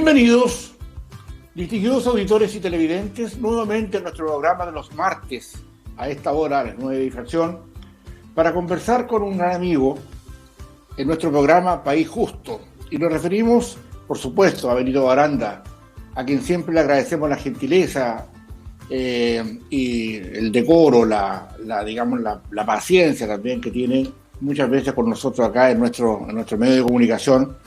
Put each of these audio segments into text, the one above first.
Bienvenidos, distinguidos auditores y televidentes, nuevamente a nuestro programa de los martes, a esta hora, a las 9 de fracción, para conversar con un gran amigo en nuestro programa País Justo. Y nos referimos, por supuesto, a Benito Baranda, a quien siempre le agradecemos la gentileza y el decoro, la paciencia también que tiene muchas veces con nosotros acá en nuestro medio de comunicación,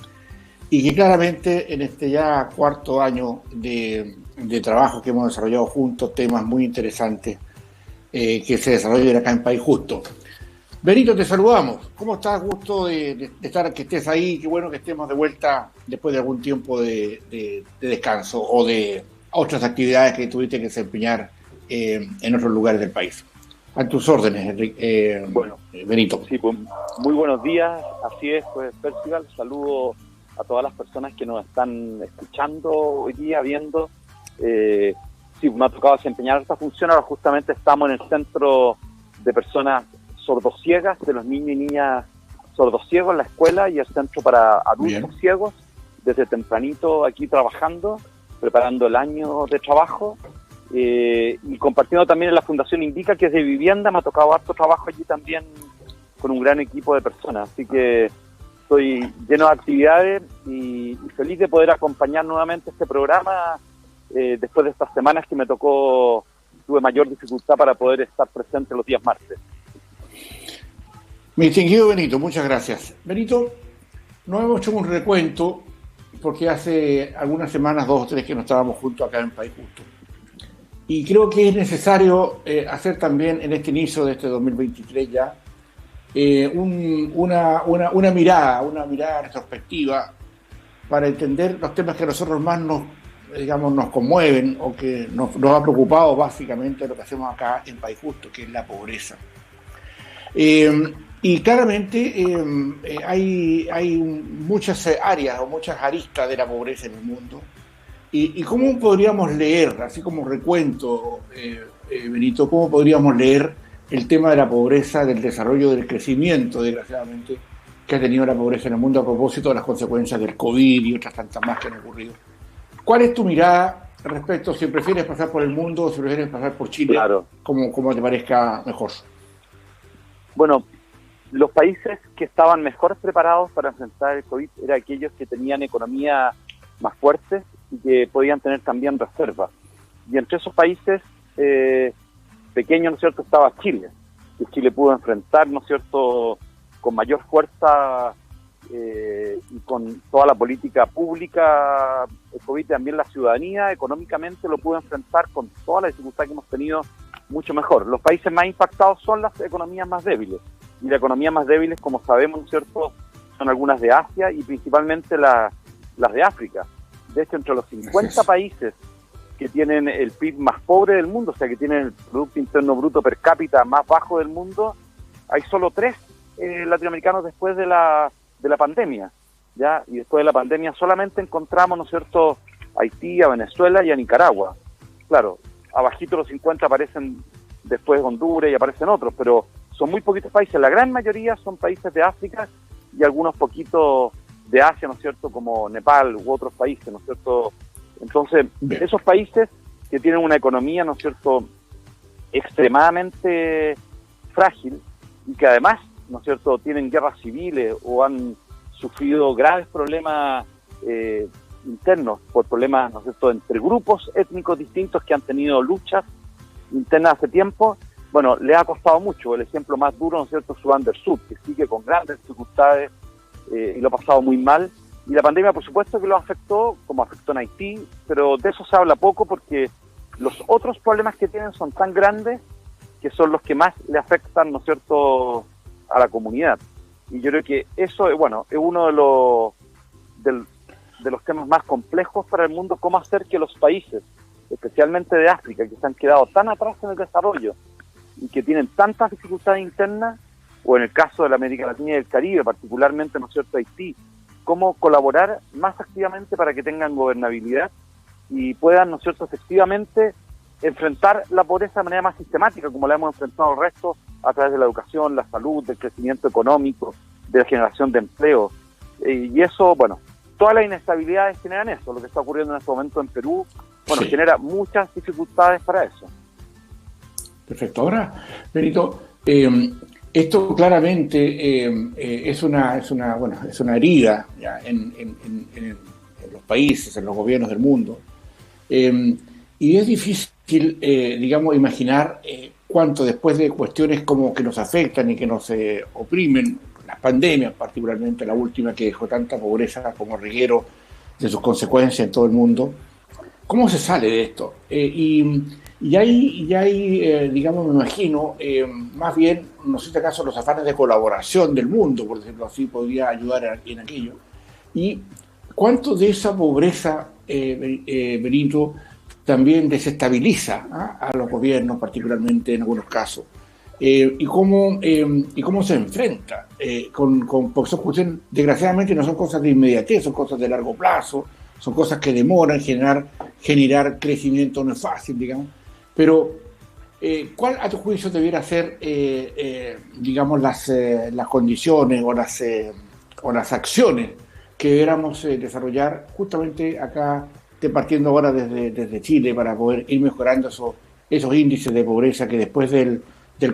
y que claramente en este ya cuarto año de trabajo que hemos desarrollado juntos, temas muy interesantes que se desarrollan acá en País Justo. Benito, te saludamos. ¿Cómo estás? Gusto de estar, que estés ahí. Qué bueno que estemos de vuelta después de algún tiempo de descanso o de otras actividades que tuviste que desempeñar en otros lugares del país. A tus órdenes, Benito. Sí, pues, muy buenos días. Así es, pues, Percival. Saludo a todas las personas que nos están escuchando hoy día, viendo. Sí, me ha tocado desempeñar esta función. Ahora justamente estamos en el centro de personas sordociegas, de los niños y niñas sordociegos en la escuela, y el centro para adultos ciegos, desde tempranito aquí trabajando, preparando el año de trabajo, y compartiendo también en la Fundación Indica, que es de vivienda. Me ha tocado harto trabajo allí también con un gran equipo de personas, así que estoy lleno de actividades y feliz de poder acompañar nuevamente este programa después de estas semanas que tuve mayor dificultad para poder estar presente los días martes. Mi distinguido Benito, muchas gracias. Benito, nos hemos hecho un recuento porque hace algunas semanas, 2 o 3, que no estábamos juntos acá en País Justo. Y creo que es necesario hacer también en este inicio de este 2023 ya una mirada retrospectiva para entender los temas que a nosotros más nos conmueven o que nos ha preocupado básicamente lo que hacemos acá en País Justo, que es la pobreza. Y claramente hay muchas áreas o muchas aristas de la pobreza en el mundo. ¿Y cómo podríamos leer, así como recuento, Benito, cómo podríamos leer el tema de la pobreza, del desarrollo, del crecimiento, desgraciadamente, que ha tenido la pobreza en el mundo a propósito de las consecuencias del COVID y otras tantas más que han ocurrido? ¿Cuál es tu mirada respecto, si prefieres pasar por el mundo o si prefieres pasar por Chile? Claro. Como te parezca mejor. Bueno, los países que estaban mejor preparados para enfrentar el COVID eran aquellos que tenían economías más fuertes y que podían tener también reservas. Y entre esos países pequeños, ¿no es cierto?, estaba Chile, que Chile pudo enfrentar, ¿no es cierto?, con mayor fuerza y con toda la política pública, el COVID, también la ciudadanía económicamente lo pudo enfrentar con toda la dificultad que hemos tenido mucho mejor. Los países más impactados son las economías más débiles, y las economías más débiles, como sabemos, ¿no es cierto?, son algunas de Asia y principalmente las de África. De hecho, entre los 50 países que tienen el PIB más pobre del mundo, o sea, que tienen el Producto Interno Bruto per cápita más bajo del mundo, hay solo 3 latinoamericanos después de la pandemia, ¿ya? Y después de la pandemia solamente encontramos, ¿no es cierto?, a Haití, a Venezuela y a Nicaragua. Claro, abajito los 50 aparecen después Honduras y aparecen otros, pero son muy poquitos países. La gran mayoría son países de África y algunos poquitos de Asia, ¿no es cierto?, como Nepal u otros países, ¿no es cierto? Entonces, esos países que tienen una economía, ¿no es cierto?, extremadamente frágil y que además, ¿no es cierto?, tienen guerras civiles o han sufrido graves problemas internos por problemas, ¿no es cierto?, entre grupos étnicos distintos que han tenido luchas internas hace tiempo. Bueno, le ha costado mucho. El ejemplo más duro, ¿no es cierto?, Sudán del Sur, que sigue con grandes dificultades y lo ha pasado muy mal. Y la pandemia, por supuesto, que lo afectó, como afectó en Haití, pero de eso se habla poco porque los otros problemas que tienen son tan grandes que son los que más le afectan, ¿no es cierto?, a la comunidad. Y yo creo que eso, bueno, es uno de los temas más complejos para el mundo, cómo hacer que los países, especialmente de África, que se han quedado tan atrás en el desarrollo y que tienen tantas dificultades internas, o en el caso de la América Latina y del Caribe, particularmente, ¿no es cierto?, Haití, cómo colaborar más activamente para que tengan gobernabilidad y puedan, ¿no es cierto?, efectivamente enfrentar la pobreza de manera más sistemática, como la hemos enfrentado al resto, a través de la educación, la salud, del crecimiento económico, de la generación de empleo. Y eso, bueno, todas las inestabilidades generan eso. Lo que está ocurriendo en este momento en Perú, bueno, Sí. genera muchas dificultades para eso. Perfecto. Ahora, Benito, esto claramente es una herida ya, en los países, en los gobiernos del mundo. Y es difícil, digamos, imaginar cuánto después de cuestiones como que nos afectan y que nos oprimen, las pandemias particularmente, la última que dejó tanta pobreza como reguero de sus consecuencias en todo el mundo, ¿cómo se sale de esto? Y hay, digamos, me imagino, más bien, no sé si acaso los afanes de colaboración del mundo, por decirlo así, podría ayudar en aquello. ¿Y cuánto de esa pobreza, Benito, también desestabiliza a los gobiernos, particularmente en algunos casos? Y cómo se enfrenta porque son cuestiones, desgraciadamente no son cosas de inmediatez, son cosas de largo plazo, son cosas que demoran, generar crecimiento no es fácil, digamos, pero ¿cuál a tu juicio debiera ser, digamos, las condiciones o las acciones que debiéramos desarrollar justamente acá, partiendo ahora desde Chile, para poder ir mejorando esos índices de pobreza que después del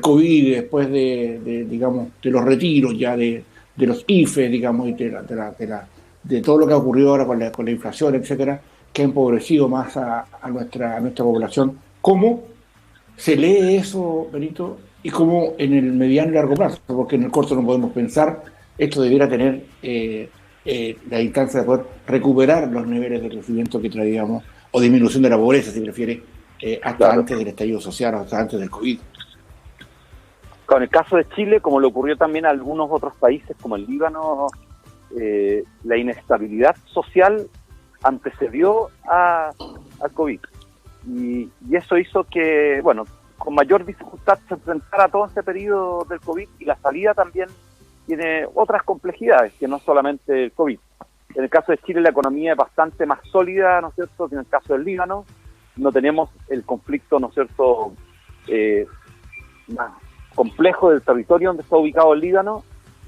COVID, después digamos, de los retiros ya de los IFE, digamos, y de todo lo que ha ocurrido ahora con la inflación, etcétera, que ha empobrecido más a nuestra población? ¿Cómo se lee eso, Benito? Y cómo en el mediano y largo plazo, porque en el corto no podemos pensar, esto debiera tener la instancia de poder recuperar los niveles de crecimiento que traíamos, o disminución de la pobreza, si prefiere, hasta Claro. antes del estallido social, hasta antes del COVID. Con el caso de Chile, como le ocurrió también a algunos otros países como el Líbano, la inestabilidad social antecedió al COVID. Y eso hizo que, bueno, con mayor dificultad se enfrentara todo este periodo del COVID, y la salida también tiene otras complejidades, que no solamente el COVID. En el caso de Chile la economía es bastante más sólida, ¿no es cierto?, que en el caso del Líbano. No tenemos el conflicto, ¿no es cierto?, más complejo del territorio donde está ubicado el Líbano,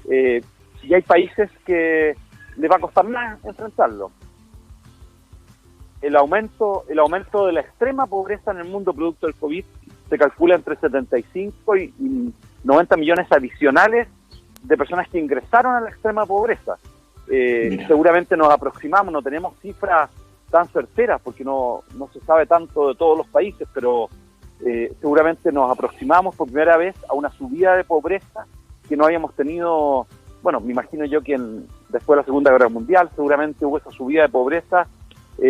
y hay países que les va a costar más enfrentarlo. El aumento de la extrema pobreza en el mundo producto del COVID se calcula entre 75 y 90 millones adicionales de personas que ingresaron a la extrema pobreza. Seguramente nos aproximamos, no tenemos cifras tan certeras porque no se sabe tanto de todos los países, pero seguramente nos aproximamos por primera vez a una subida de pobreza que no habíamos tenido. Bueno, me imagino yo que después de la Segunda Guerra Mundial seguramente hubo esa subida de pobreza,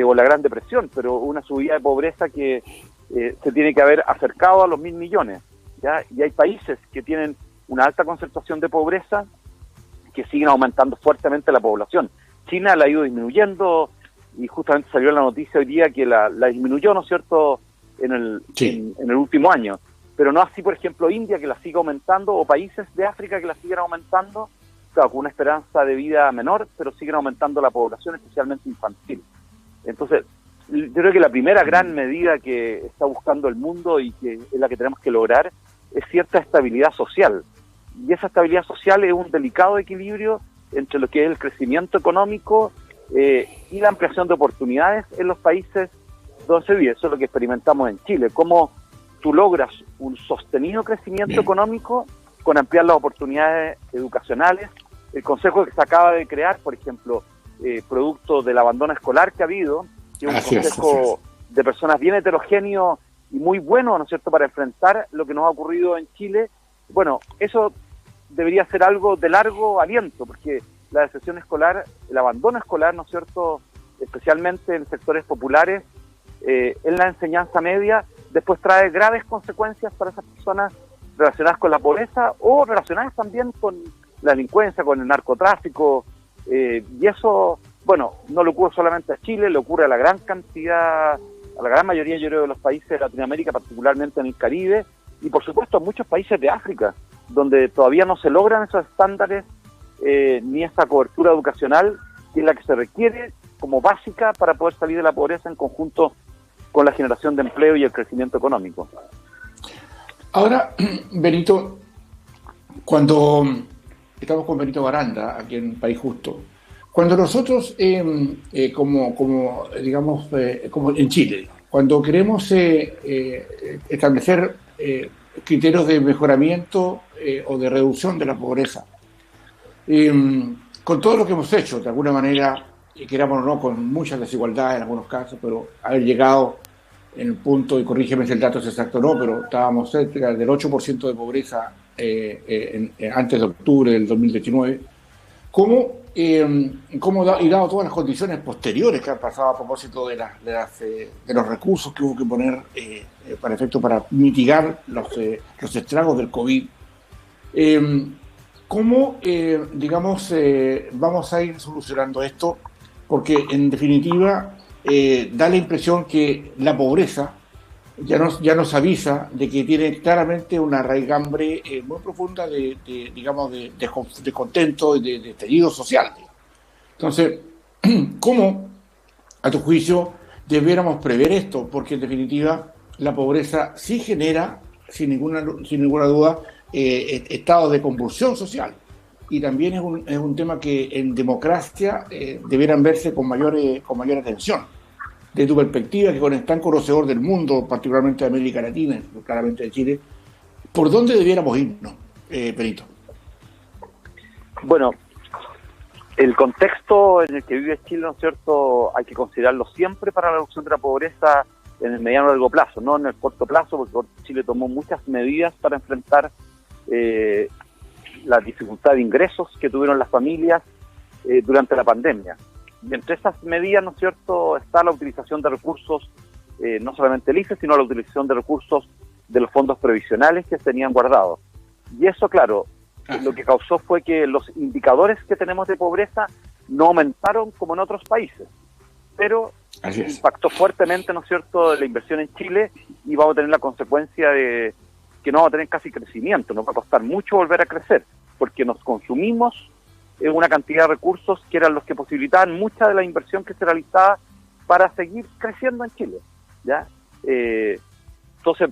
o la Gran Depresión, pero una subida de pobreza que se tiene que haber acercado a los 1.000 millones, ¿ya? Y hay países que tienen una alta concentración de pobreza que siguen aumentando fuertemente la población. China la ha ido disminuyendo, y justamente salió la noticia hoy día que la disminuyó, ¿no es cierto?, en el último año. Pero no así, por ejemplo, India, que la sigue aumentando, o países de África que la siguen aumentando, claro, con una esperanza de vida menor, pero siguen aumentando la población, especialmente infantil. Entonces, yo creo que la primera gran medida que está buscando el mundo y que es la que tenemos que lograr es cierta estabilidad social. Y esa estabilidad social es un delicado equilibrio entre lo que es el crecimiento económico y la ampliación de oportunidades en los países donde se vive. Eso es lo que experimentamos en Chile. Cómo tú logras un sostenido crecimiento económico con ampliar las oportunidades educacionales. El consejo que se acaba de crear, por ejemplo, producto del abandono escolar que ha habido, que es un consejo de personas bien heterogéneo y muy bueno, ¿no es cierto?, para enfrentar lo que nos ha ocurrido en Chile. Bueno, eso debería ser algo de largo aliento, porque la deserción escolar, el abandono escolar, ¿no es cierto?, especialmente en sectores populares, en la enseñanza media, después trae graves consecuencias para esas personas relacionadas con la pobreza o relacionadas también con la delincuencia, con el narcotráfico, y eso, bueno, no le ocurre solamente a Chile, le ocurre a la gran cantidad, a la gran mayoría, yo creo, de los países de Latinoamérica, particularmente en el Caribe, y por supuesto a muchos países de África, donde todavía no se logran esos estándares ni esa cobertura educacional, que es la que se requiere como básica para poder salir de la pobreza en conjunto con la generación de empleo y el crecimiento económico. Ahora, Benito, cuando estamos con Benito Baranda, aquí en País Justo, Cuando nosotros, digamos, como en Chile, cuando queremos establecer criterios de mejoramiento o de reducción de la pobreza, con todo lo que hemos hecho, de alguna manera, queramos o no, con muchas desigualdades en algunos casos, pero haber llegado en el punto, y corrígeme si el dato es exacto o no, pero estábamos cerca del 8% de pobreza antes de octubre del 2019. Y dado todas las condiciones posteriores que han pasado a propósito de los recursos que hubo que poner para efecto para mitigar los estragos del COVID, ¿cómo, vamos a ir solucionando esto? Porque en definitiva da la impresión que la pobreza ya nos avisa de que tiene claramente una raigambre muy profunda de descontento y de estallido social. Entonces, ¿cómo, a tu juicio, debiéramos prever esto? Porque en definitiva la pobreza sí genera, sin ninguna duda, estados de convulsión social. Y también es un tema que en democracia debieran verse con mayor atención. De tu perspectiva, que con el tan conocedor del mundo, particularmente de América Latina, claramente de Chile, ¿por dónde debiéramos irnos, Perito? Bueno, el contexto en el que vive Chile, ¿no es cierto?, hay que considerarlo siempre para la reducción de la pobreza en el mediano y largo plazo, no en el corto plazo, porque Chile tomó muchas medidas para enfrentar la dificultad de ingresos que tuvieron las familias durante la pandemia. Y entre esas medidas, ¿no es cierto?, está la utilización de recursos, no solamente el IFE, sino la utilización de recursos de los fondos previsionales que se tenían guardados. Y eso, claro, lo que causó fue que los indicadores que tenemos de pobreza no aumentaron como en otros países, pero impactó fuertemente, ¿no es cierto?, la inversión en Chile, y vamos a tener la consecuencia de que no vamos a tener casi crecimiento, nos va a costar mucho volver a crecer, porque nos consumimos una cantidad de recursos que eran los que posibilitaban mucha de la inversión que se realizaba para seguir creciendo en Chile, ¿ya? Entonces,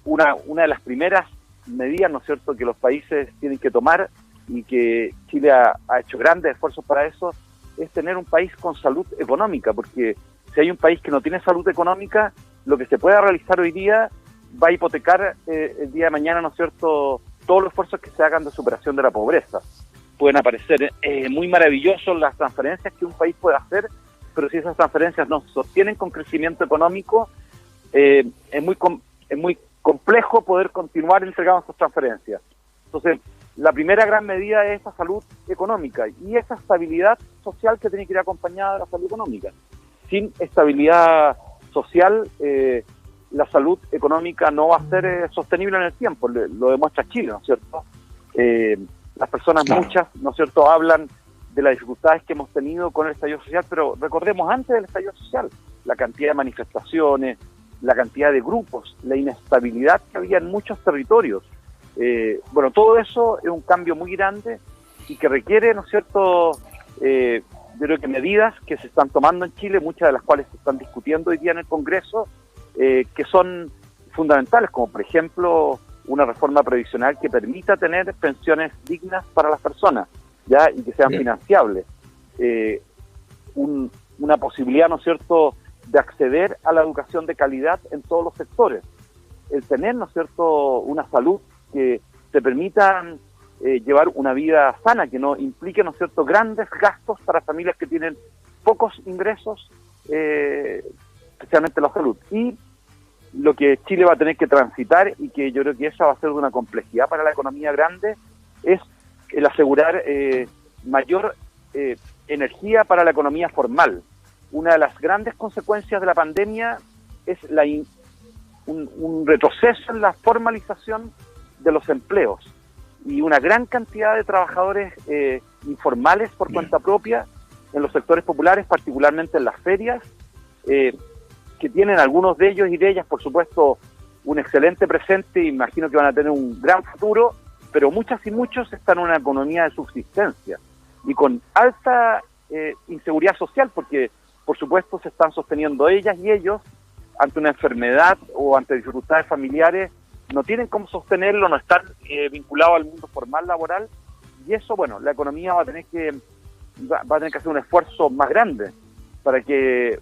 una de las primeras medidas, ¿no es cierto?, que los países tienen que tomar, y que Chile ha hecho grandes esfuerzos para eso, es tener un país con salud económica, porque si hay un país que no tiene salud económica, lo que se pueda realizar hoy día va a hipotecar el día de mañana, ¿no es cierto?, todos los esfuerzos que se hagan de superación de la pobreza. Pueden aparecer muy maravillosos las transferencias que un país puede hacer, pero si esas transferencias no se sostienen con crecimiento económico, es muy complejo poder continuar entregando esas transferencias. Entonces, la primera gran medida es esa salud económica y esa estabilidad social que tiene que ir acompañada de la salud económica. Sin estabilidad social, la salud económica no va a ser sostenible en el tiempo, lo demuestra Chile, ¿no es cierto? Las personas, claro, muchas, ¿no es cierto?, hablan de las dificultades que hemos tenido con el estallido social, pero recordemos antes del estallido social, la cantidad de manifestaciones, la cantidad de grupos, la inestabilidad que había en muchos territorios. Bueno, todo eso es un cambio muy grande y que requiere, ¿no es cierto?, yo creo que medidas que se están tomando en Chile, muchas de las cuales se están discutiendo hoy día en el Congreso, que son fundamentales, como por ejemplo una reforma previsional que permita tener pensiones dignas para las personas, ya, y que sean financiables, una posibilidad, ¿no es cierto?, de acceder a la educación de calidad en todos los sectores, el tener, ¿no es cierto?, una salud que te permita llevar una vida sana, que no implique, ¿no es cierto?, grandes gastos para familias que tienen pocos ingresos, especialmente la salud. Y lo que Chile va a tener que transitar, y que yo creo que esa va a ser de una complejidad para la economía grande, es el asegurar mayor energía para la economía formal. Una de las grandes consecuencias de la pandemia es un retroceso en la formalización de los empleos y una gran cantidad de trabajadores informales por cuenta propia en los sectores populares, particularmente en las ferias, que tienen algunos de ellos y de ellas, por supuesto, un excelente presente, imagino que van a tener un gran futuro, pero muchas y muchos están en una economía de subsistencia y con alta inseguridad social, porque por supuesto se están sosteniendo ellas y ellos ante una enfermedad o ante dificultades familiares, no tienen cómo sostenerlo, no están vinculados al mundo formal laboral, y eso, bueno, la economía va a tener que va a tener que hacer un esfuerzo más grande para que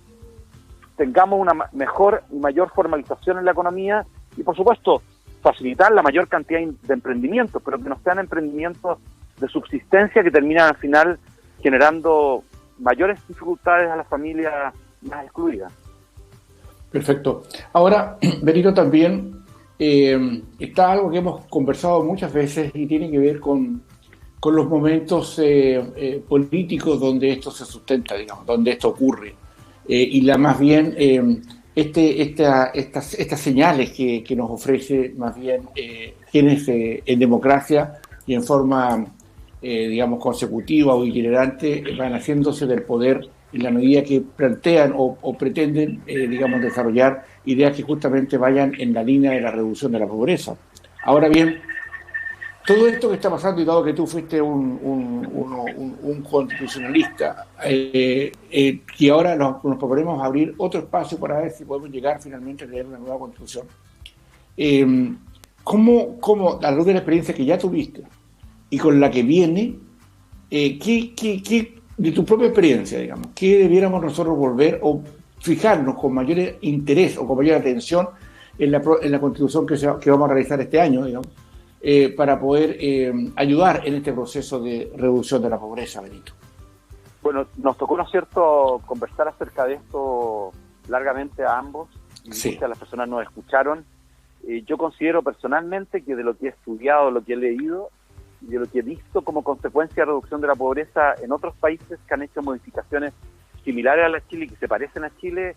tengamos una mejor y mayor formalización en la economía y, por supuesto, facilitar la mayor cantidad de emprendimientos, pero que no sean emprendimientos de subsistencia que terminan al final generando mayores dificultades a las familias más excluidas. Perfecto. Ahora, Benito, también está algo que hemos conversado muchas veces y tiene que ver con los momentos políticos donde esto se sustenta, digamos, donde esto ocurre. Y más bien estas señales que nos ofrece más bien quienes en democracia y en forma, digamos, consecutiva o itinerante van haciéndose del poder en la medida que plantean o pretenden, digamos, desarrollar ideas que justamente vayan en la línea de la reducción de la pobreza. Ahora bien, todo esto que está pasando, y dado que tú fuiste un constitucionalista, que ahora nos proponemos abrir otro espacio para ver si podemos llegar finalmente a tener una nueva constitución. ¿Cómo, a la luz de la experiencia que ya tuviste y con la que viene, qué de tu propia experiencia, digamos, qué debiéramos nosotros volver o fijarnos con mayor interés o con mayor atención en la constitución que vamos a realizar este año, digamos, para poder ayudar en este proceso de reducción de la pobreza, Benito? Bueno, nos tocó, ¿no es cierto?, conversar acerca de esto largamente a ambos, y sí. Muchas de las personas nos escucharon. Yo considero personalmente que de lo que he estudiado, lo que he leído, y de lo que he visto como consecuencia de reducción de la pobreza en otros países que han hecho modificaciones similares a la Chile y que se parecen a Chile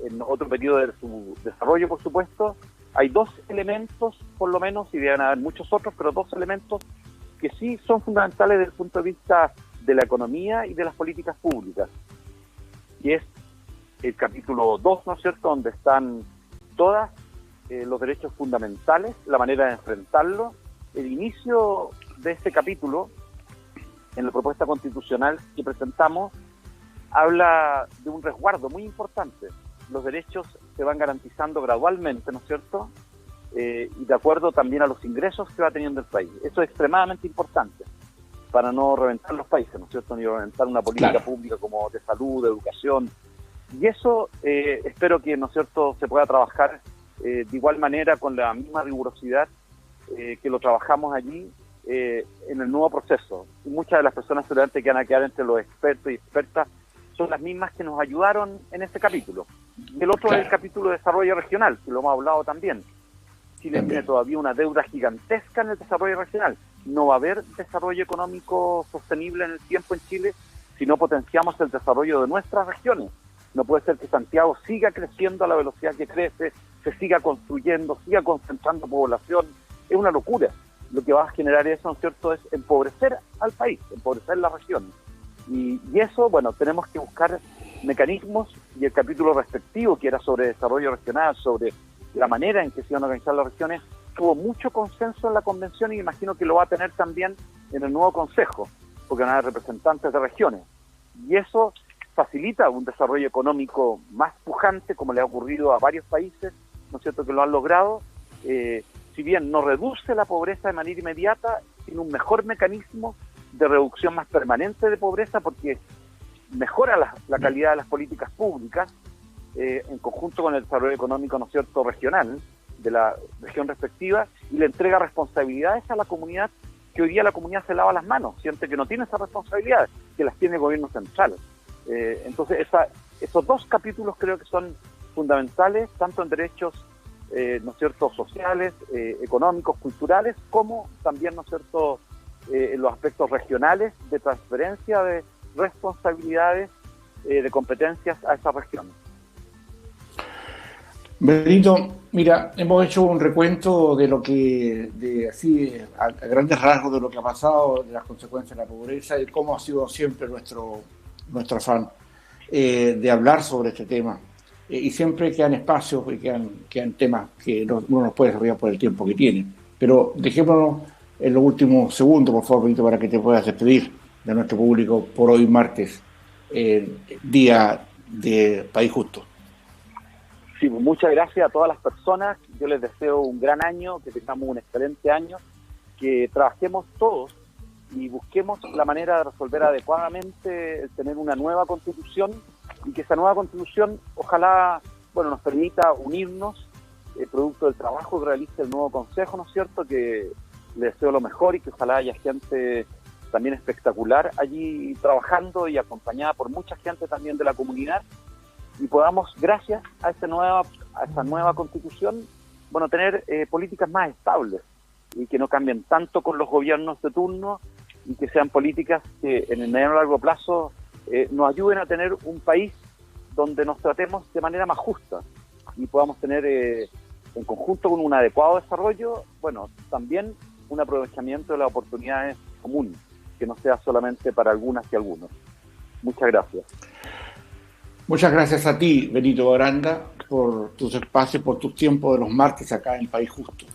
en otro periodo de su desarrollo, por supuesto, hay dos elementos, por lo menos, y deben haber muchos otros, pero dos elementos que sí son fundamentales desde el punto de vista de la economía y de las políticas públicas. Y es el capítulo 2, ¿no es cierto?, donde están todos los derechos fundamentales, la manera de enfrentarlo. El inicio de este capítulo, en la propuesta constitucional que presentamos, habla de un resguardo muy importante. Los derechos se van garantizando gradualmente, ¿no es cierto?, y de acuerdo también a los ingresos que va teniendo el país. Eso es extremadamente importante para no reventar los países, ¿no es cierto?, ni reventar una política claro. pública como de salud, de educación. Y eso espero que, ¿no es cierto?, se pueda trabajar de igual manera, con la misma rigurosidad que lo trabajamos allí en el nuevo proceso. Y muchas de las personas seguramente que van a quedar entre los expertos y expertas son las mismas que nos ayudaron en este capítulo. Y el otro es el capítulo de desarrollo regional, que lo hemos hablado también. Chile tiene todavía una deuda gigantesca en el desarrollo regional. No va a haber desarrollo económico sostenible en el tiempo en Chile si no potenciamos el desarrollo de nuestras regiones. No puede ser que Santiago siga creciendo a la velocidad que crece, se siga construyendo, siga concentrando población. Es una locura. Lo que va a generar eso, ¿no es cierto?, es empobrecer al país, empobrecer la región. Y eso, bueno, tenemos que buscar mecanismos, y el capítulo respectivo, que era sobre desarrollo regional, sobre la manera en que se iban a organizar las regiones, tuvo mucho consenso en la convención y me imagino que lo va a tener también en el nuevo consejo, porque van a haber representantes de regiones. Y eso facilita un desarrollo económico más pujante, como le ha ocurrido a varios países, ¿no es cierto?, que lo han logrado. Si bien no reduce la pobreza de manera inmediata, tiene un mejor mecanismo de reducción más permanente de pobreza, porque mejora la calidad de las políticas públicas en conjunto con el desarrollo económico, ¿no es cierto?, regional de la región respectiva, y le entrega responsabilidades a la comunidad, que hoy día la comunidad se lava las manos, siente que no tiene esas responsabilidades, que las tiene el gobierno central. Entonces esos dos capítulos creo que son fundamentales, tanto en derechos ¿no es cierto?, sociales, económicos, culturales, como también, ¿no es cierto?, en los aspectos regionales de transferencia de responsabilidades, de competencias a esas regiones. Benito, mira, hemos hecho un recuento de lo que, a grandes rasgos, de lo que ha pasado, de las consecuencias de la pobreza y cómo ha sido siempre nuestro afán de hablar sobre este tema. Y siempre quedan espacios y quedan temas que uno no puede desarrollar por el tiempo que tiene. Pero dejémonos en los últimos segundos, por favor, Benito, para que te puedas despedir de nuestro público por hoy martes, día de País Justo. Sí, muchas gracias a todas las personas. Yo les deseo un gran año, que tengamos un excelente año, que trabajemos todos y busquemos la manera de resolver adecuadamente el tener una nueva constitución, y que esa nueva constitución ojalá, bueno, nos permita unirnos, producto del trabajo que realice el nuevo Consejo, ¿no es cierto?, que le deseo lo mejor y que ojalá haya gente también espectacular allí trabajando y acompañada por mucha gente también de la comunidad, y podamos, gracias a esa nueva constitución, bueno, tener políticas más estables y que no cambien tanto con los gobiernos de turno, y que sean políticas que en el mediano y largo plazo nos ayuden a tener un país donde nos tratemos de manera más justa y podamos tener, en conjunto con un adecuado desarrollo, bueno, también un aprovechamiento de las oportunidades comunes, que no sea solamente para algunas y algunos. Muchas gracias. Muchas gracias a ti, Benito Baranda, por tus espacios, por tus tiempos de los martes acá en País Justo.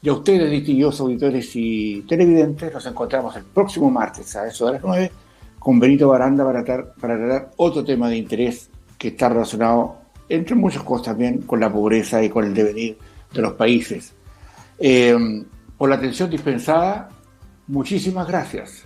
Y a ustedes, distinguidos auditores y televidentes, nos encontramos el próximo martes a eso de las 9 con Benito Baranda para tratar otro tema de interés que está relacionado, entre muchas cosas también, con la pobreza y con el devenir de los países. Por la atención dispensada, muchísimas gracias.